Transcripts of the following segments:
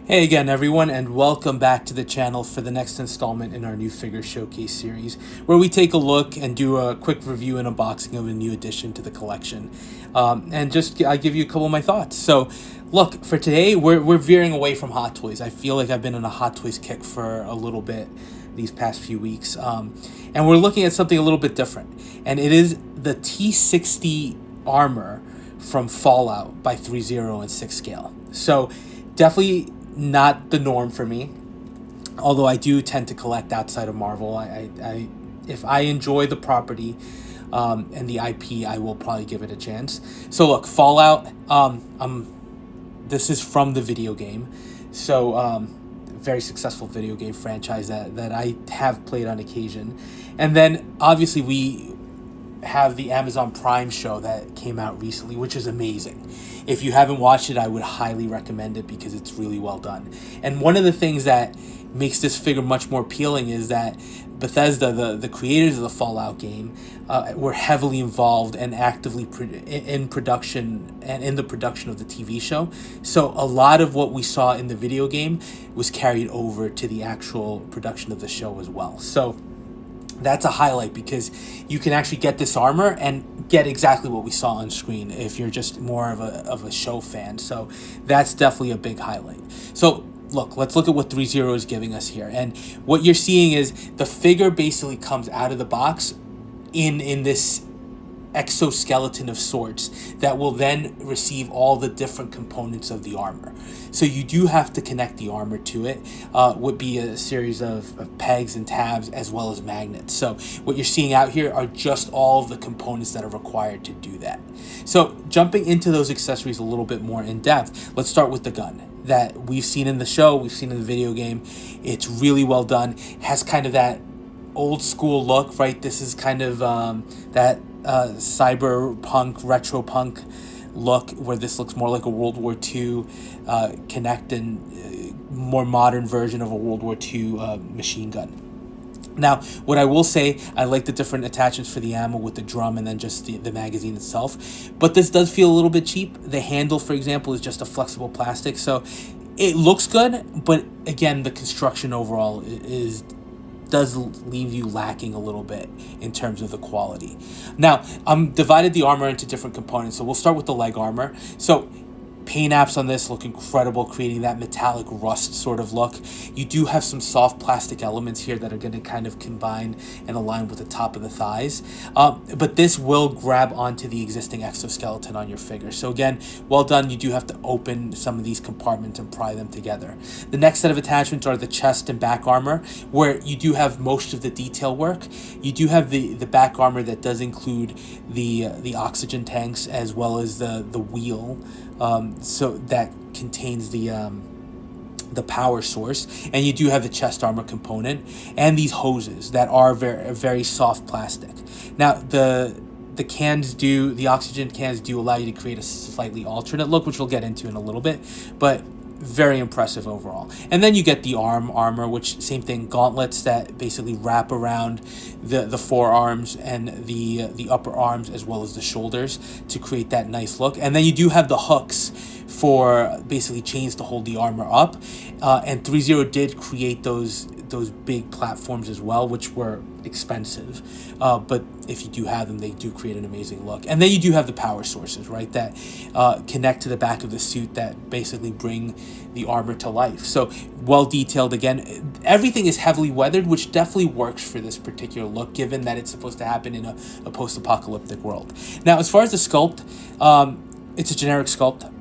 Hey again, everyone, and welcome back to the channel for the next installment in our new figure showcase series, where we take a look and do a quick review and unboxing of a new addition to the collection, and I give you a couple of my thoughts. So, look, for today, we're veering away from Hot Toys. I feel like I've been on a Hot Toys kick for a little bit these past few weeks, and we're looking at something a little bit different, and it is the T-60 armor from Fallout by Threezero and 6 scale. So, definitely not the norm for me, although I do tend to collect outside of Marvel. I if I enjoy the property and the IP, I will probably give it a chance. So look, Fallout, this is from the video game, so very successful video game franchise that I have played on occasion. And then obviously we have the Amazon Prime show that came out recently, which is amazing. If you haven't watched it, I would highly recommend it because it's really well done. And one of the things that makes this figure much more appealing is that Bethesda, the creators of the Fallout game, were heavily involved and actively in production and in the production of the TV show. So a lot of what we saw in the video game was carried over to the actual production of the show as well. So that's a highlight because you can actually get this armor and get exactly what we saw on screen if you're just more of a show fan. So that's definitely a big highlight. So look, let's look at what Threezero is giving us here. And what you're seeing is the figure basically comes out of the box in this exoskeleton of sorts that will then receive all the different components of the armor. So you do have to connect the armor to it. Would be a series of pegs and tabs as well as magnets. So what you're seeing out here are just all of the components that are required to do that. So jumping into those accessories a little bit more in depth, let's start with the gun that we've seen in the show, we've seen in the video game. It's really well done. Has kind of that old school look, right? This is kind of that cyberpunk, retro punk look where this looks more like a World War II Connect and more modern version of a World War II machine gun. Now, what I will say, I like the different attachments for the ammo with the drum and then just the magazine itself. But this does feel a little bit cheap. The handle, for example, is just a flexible plastic. So it looks good, but again, the construction overall does leave you lacking a little bit in terms of the quality. Now, I'm divided the armor into different components. So we'll start with the leg armor. So paint apps on this look incredible, creating that metallic rust sort of look. You do have some soft plastic elements here that are going to kind of combine and align with the top of the thighs. But this will grab onto the existing exoskeleton on your figure. So again, well done. You do have to open some of these compartments and pry them together. The next set of attachments are the chest and back armor, where you do have most of the detail work. You do have the back armor that does include the oxygen tanks as well as the wheel. So that contains the power source, and you do have the chest armor component and these hoses that are very soft plastic. Now the oxygen cans do allow you to create a slightly alternate look, which we'll get into in a little bit, but very impressive overall. And then you get the arm armor, which same thing, gauntlets that basically wrap around the forearms and the upper arms as well as the shoulders to create that nice look. And then you do have the hooks for basically chains to hold the armor up. And Threezero did create those big platforms as well, which were expensive. But if you do have them, they do create an amazing look. And then you do have the power sources, right, that connect to the back of the suit that basically bring the armor to life. So well detailed. Again, everything is heavily weathered, which definitely works for this particular look, given that it's supposed to happen in a post-apocalyptic world. Now, as far as the sculpt, it's a generic sculpt.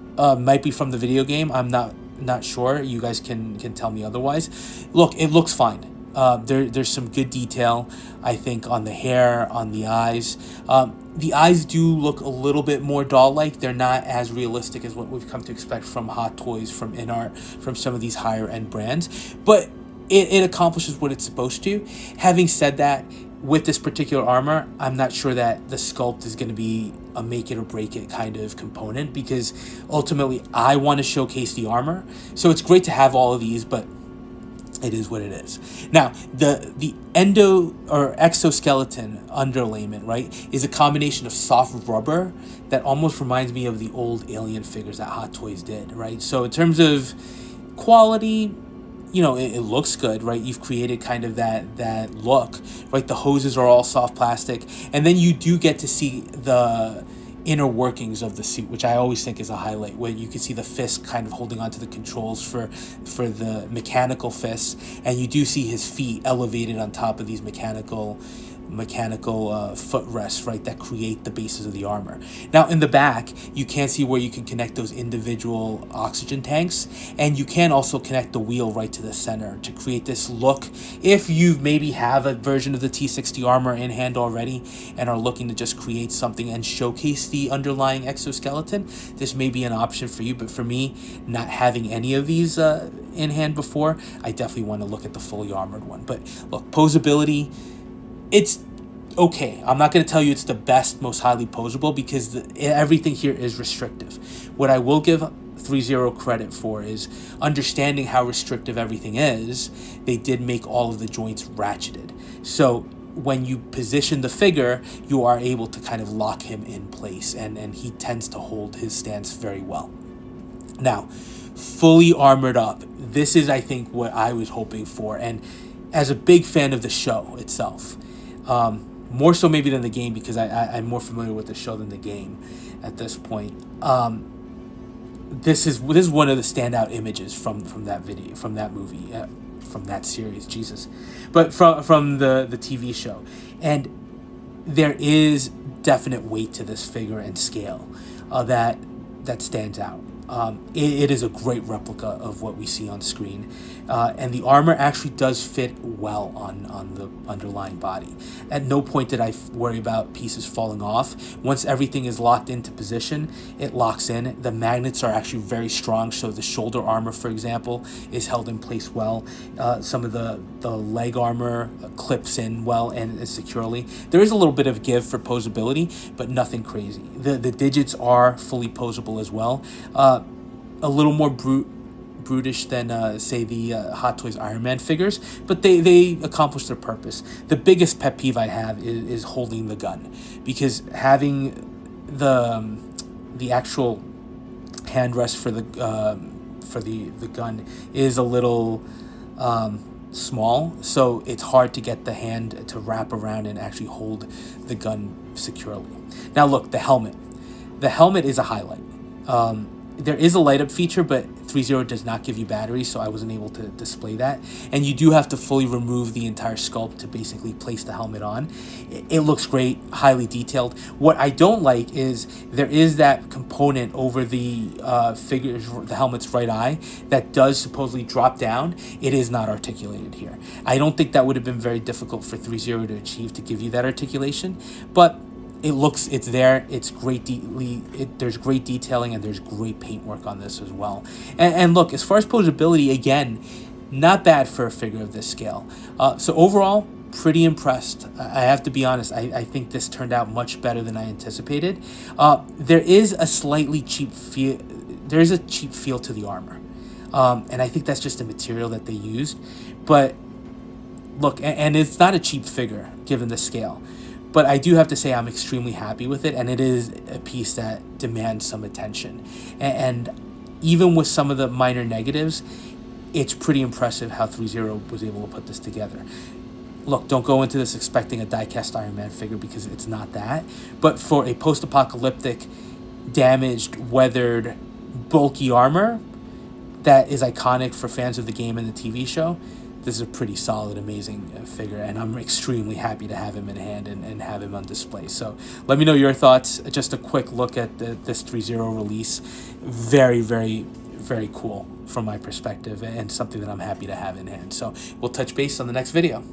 Might be from the video game. I'm not sure. You guys can tell me otherwise. Look, it looks fine. There's some good detail, I think, on the hair, on the eyes. The eyes do look a little bit more doll-like. They're not as realistic as what we've come to expect from Hot Toys, from InArt, from some of these higher-end brands. But it accomplishes what it's supposed to. Having said that, with this particular armor, I'm not sure that the sculpt is going to be a make it or break it kind of component, because ultimately I want to showcase the armor. So it's great to have all of these, but it is what it is. Now, the endo or exoskeleton underlayment, right, is a combination of soft rubber that almost reminds me of the old Alien figures that Hot Toys did, right? So in terms of quality, you know, it looks good, right? You've created kind of that look, right? The hoses are all soft plastic, and then you do get to see the inner workings of the suit, which I always think is a highlight, where you can see the fist kind of holding onto the controls for the mechanical fists, and you do see his feet elevated on top of these mechanical footrests, right, that create the bases of the armor. Now in the back, you can see where you can connect those individual oxygen tanks, and you can also connect the wheel right to the center to create this look. If you maybe have a version of the T-60 armor in hand already and are looking to just create something and showcase the underlying exoskeleton, this may be an option for you. But for me, not having any of these in hand before, I definitely want to look at the fully armored one. But look, posability, it's okay. I'm not going to tell you it's the best, most highly posable, because everything here is restrictive. What I will give Threezero credit for is understanding how restrictive everything is. They did make all of the joints ratcheted. So when you position the figure, you are able to kind of lock him in place, and he tends to hold his stance very well. Now, fully armored up, this is, I think, what I was hoping for. And as a big fan of the show itself, more so maybe than the game, because I'm more familiar with the show than the game at this point. This is one of the standout images from that video, from that movie, from that series, Jesus, but from the TV show. And there is definite weight to this figure and scale that stands out. It is a great replica of what we see on screen, and the armor actually does fit well on the underlying body. At no point did I worry about pieces falling off. Once everything is locked into position, it locks in. The magnets are actually very strong, so the shoulder armor, for example, is held in place well. Some of the leg armor clips in well and securely. There is a little bit of give for posability, but nothing crazy. The digits are fully posable as well. A little more brutish than say the Hot Toys Iron Man figures, but they accomplish their purpose. The biggest pet peeve I have is holding the gun, because having the actual handrest for the gun is a little small, so it's hard to get the hand to wrap around and actually hold the gun securely. Now look, the helmet is a highlight. There is a light up feature, but Threezero does not give you batteries, so I wasn't able to display that. And you do have to fully remove the entire sculpt to basically place the helmet on. It looks great, highly detailed. What I don't like is there is that component over the the helmet's right eye that does supposedly drop down. It is not articulated here. I don't think that would have been very difficult for Threezero to achieve, to give you that articulation, but it's there. It's great. There's great detailing, and there's great paintwork on this as well. And look, as far as posability, again, not bad for a figure of this scale. So overall, pretty impressed. I have to be honest. I think this turned out much better than I anticipated. There is a slightly cheap feel. There is a cheap feel to the armor, and I think that's just the material that they used. But look, and it's not a cheap figure given the scale. But I do have to say I'm extremely happy with it, and it is a piece that demands some attention. And even with some of the minor negatives, it's pretty impressive how Threezero was able to put this together. Look, don't go into this expecting a die-cast Iron Man figure, because it's not that. But for a post-apocalyptic, damaged, weathered, bulky armor that is iconic for fans of the game and the TV show, this is a pretty solid, amazing figure, and I'm extremely happy to have him in hand and have him on display. So let me know your thoughts. Just a quick look at this Threezero release. Very, very, very cool from my perspective, and something that I'm happy to have in hand. So we'll touch base on the next video.